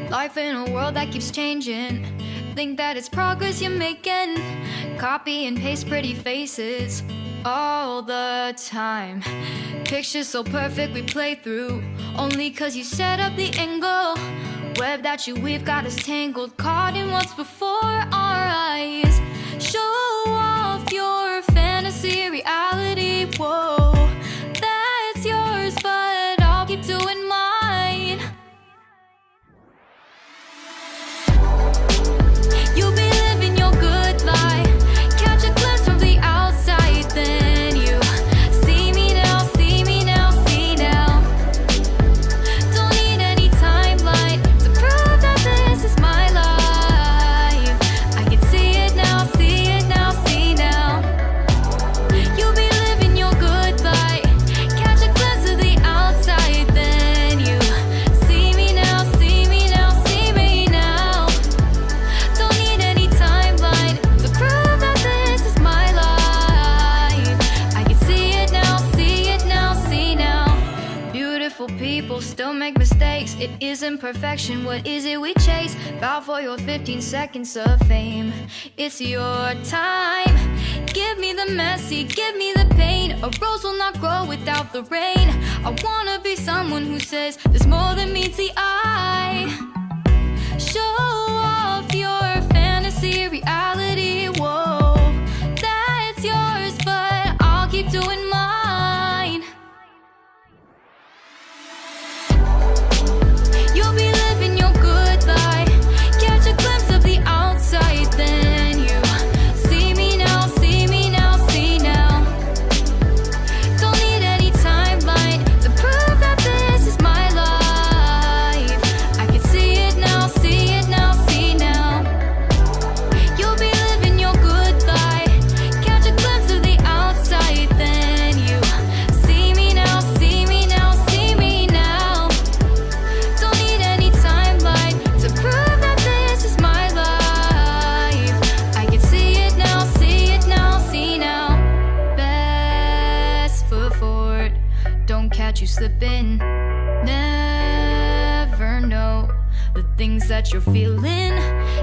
Life in a world that keeps changing. Think that it's progress you're making. Copy and paste pretty faces all the time. Pictures so perfect we play through, only cause you set up the angle. Web that you weave got us tangled, caught in what's before our eyes. Show off your fantasy reality, whoa, that's yours, but I'll keep doing mine. You'll be living your good life, catch a glimpse from the outside, then you see me now, see me now, see now. Don't need any timeline to prove that this is my life. I can see it now, see it now, see now. You'll be living your good life, catch a glimpse of the outside, then you see me now, see me now, see me now. Don't need any timeline to prove that this is my life. I can see it now, see it now, see now. Beautiful people still make mistakes. It isn't perfection, what is it we chase? Bow for your 15 seconds of fame. It's your time. Give me the messy, give me the pain. A rose will not grow without the rain. I wanna be someone who says there's more than meets the eye. Show off your fantasy reality, whoa, that's yours, but I'll keep doing mine. You'll be living your good life, catch a glimpse of the outside, then you see me now, see me now, see now. Don't need any timeline to prove that this is my life. I can see it now, see it now, see now. You'll be living your good life, catch a glimpse of the outside, then you see me now, see me now, see me now. Don't need any timeline to prove that this is my life. I can see it now, see it now, see now. Best foot forward, don't catch you slipping. Never know the things that you're feeling.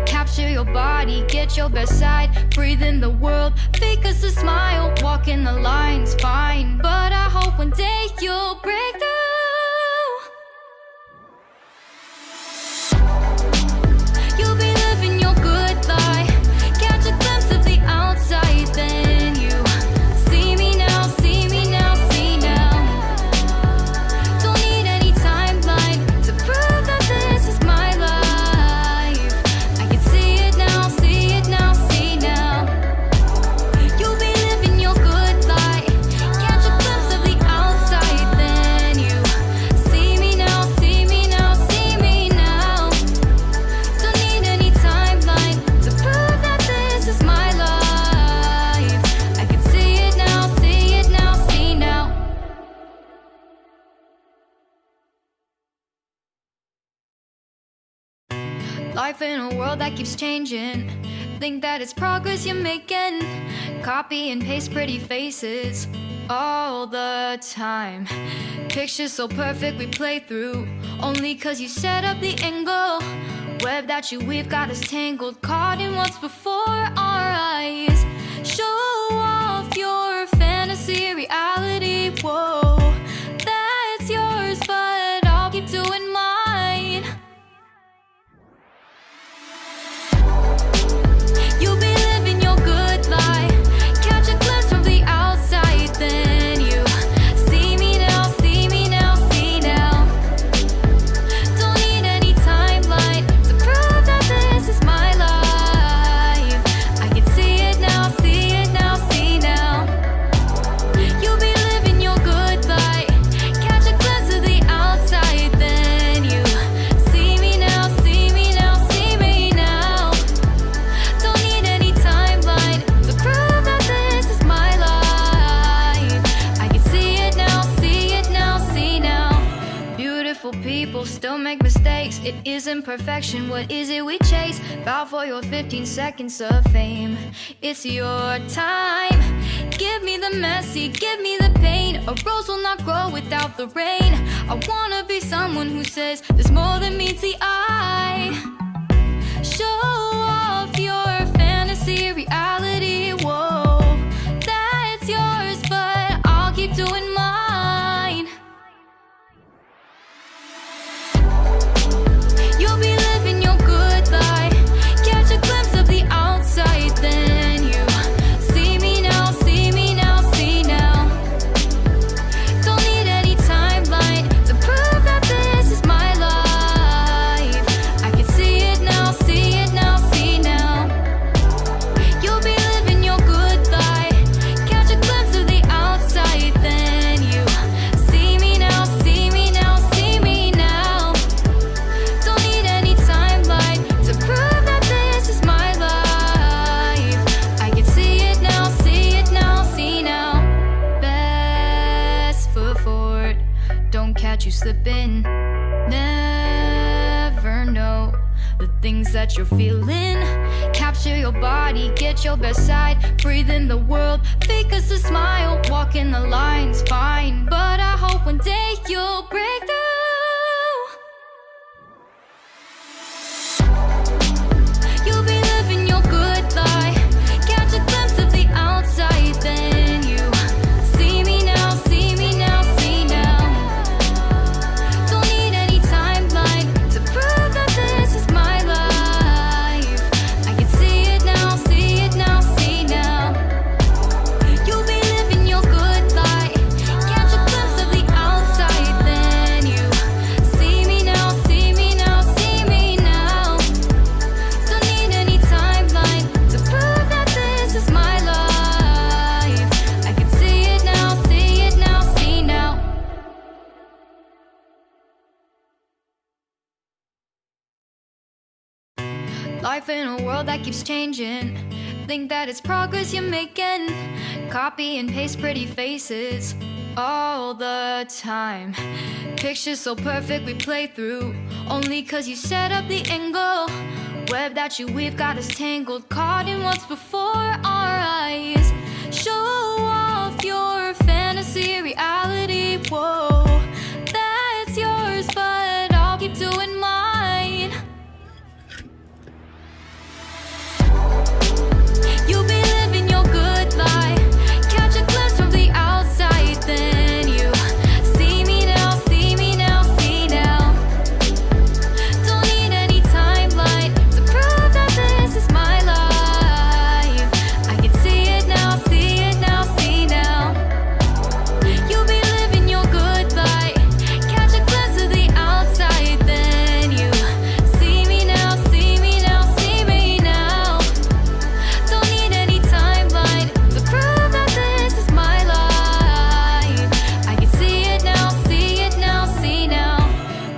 Capture your body, get your best side. Breathe in the world, fake us a smile. Walk in the lines, fine, but I hope one day you'll break through. You'll be living your good life, catch a glimpse of the outside, then you see me now, see me now, see now. Don't need any timeline to prove that this is my life. I can see it now, see it now, see now. You'll be living your good life, catch a glimpse of the outside, then you see me now, see me now, see me now. Don't need any timeline to prove that this is my life. I can see it now, see it now, see now. Life in a world that keeps changing. Think that it's progress you're making. Copy and paste pretty faces all the time. Pictures so perfect we play through, only cause you set up the angle. Web that you weave got us tangled, caught in what's before our eyes. Show off your fantasy reality, whoa, that's yours, but I'll keep doing mine. You'll be living your good life, catch a glimpse from the outside, then you see me now, see me now, see now. Don't need any timeline to prove that this is my life. I can see it now, see it now, see now. You'll be living your good life, catch a glimpse of the outside, then you see me now, see me now, see me now. Don't need any timeline to prove that this is my life. I can see it now, see it now, see now. Beautiful people still make mistakes. It isn't perfection, what is it we chase? Bow for your 15 seconds of fame. It's your time. Give me the messy, give me the pain. A rose will not grow without the rain. I wanna be someone who says there's more than meets the eye. things that you're feeling. Capture your body, get your best side. Breathe in the world, fake us a smile. Walk in the lines, fine. But I hope one day you'll break through. You'll be living your good life. Catch a glimpse of the outside, then you see me now, see me now, see now. Don't need any timeline to prove that this is my life. I can see it now, see it now, see now. You'll be living your good life. Catch a glimpse of the outside, then you see me now, see me now, see me now. Don't need any timeline to prove that this is my life. I can see it now, see it now, see now. Life in a world that keeps changing. Think that it's progress you're making. Copy and paste pretty faces all the time. Pictures so perfect we play through, only cause you set up the angle. Web that you weave got us tangled, caught in what's before our eyes. Show off your fantasy reality, whoa. That's yours, but I'll keep doing mine. You'll be living your good life. Catch a glimpse from the outside, then you see me now, see me now, see now. Don't need any timeline to prove that this is my life. I can see it now, see it now, see now. You'll be living your good life. Catch a glimpse of the outside, then you see me now, see me now, see me now. Don't need any timeline to prove that this is my life. I can see it now, see it now, see now.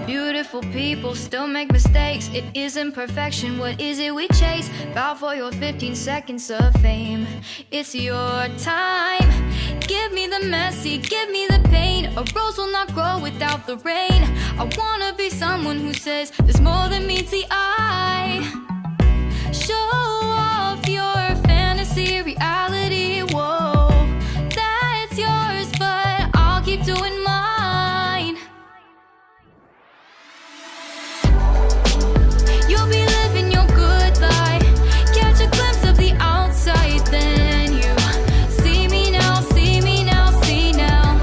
Beautiful people still make mistakes. It isn't perfection, what is it we chase? Bow for your 15 seconds of fame. It's your time. Give me the messy, give me the pain. A rose will not grow without the rain. I wanna be someone who says there's more than meets the eye. Show off your fantasy reality, whoa. That's yours, but I'll keep doing mine. You'll be living your good life. Catch a glimpse of the outside, then you see me now, see me now, see now.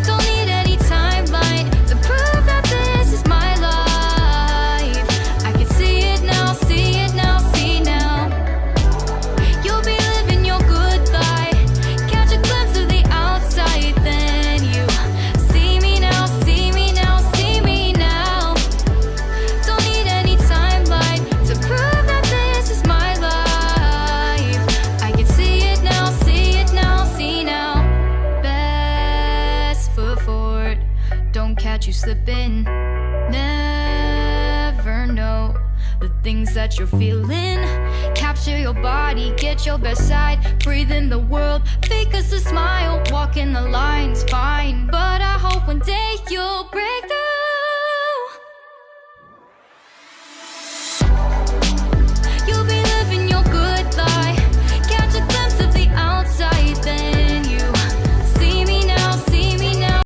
Don't need any timeline to prove that this is my life. I can see it now, see it now, see now. You'll be living your good life. Catch a glimpse of the outside, then you see me now, see me now, see me now. Don't need any timeline to prove that this is my life. I can see it now, see it now, see now. Best foot forward, don't catch you slipping. Never know the things that you're feeling. Capture your body, get your best side. Breathe in the world, fake us a smile. Walk in the lines, fine. But I hope one day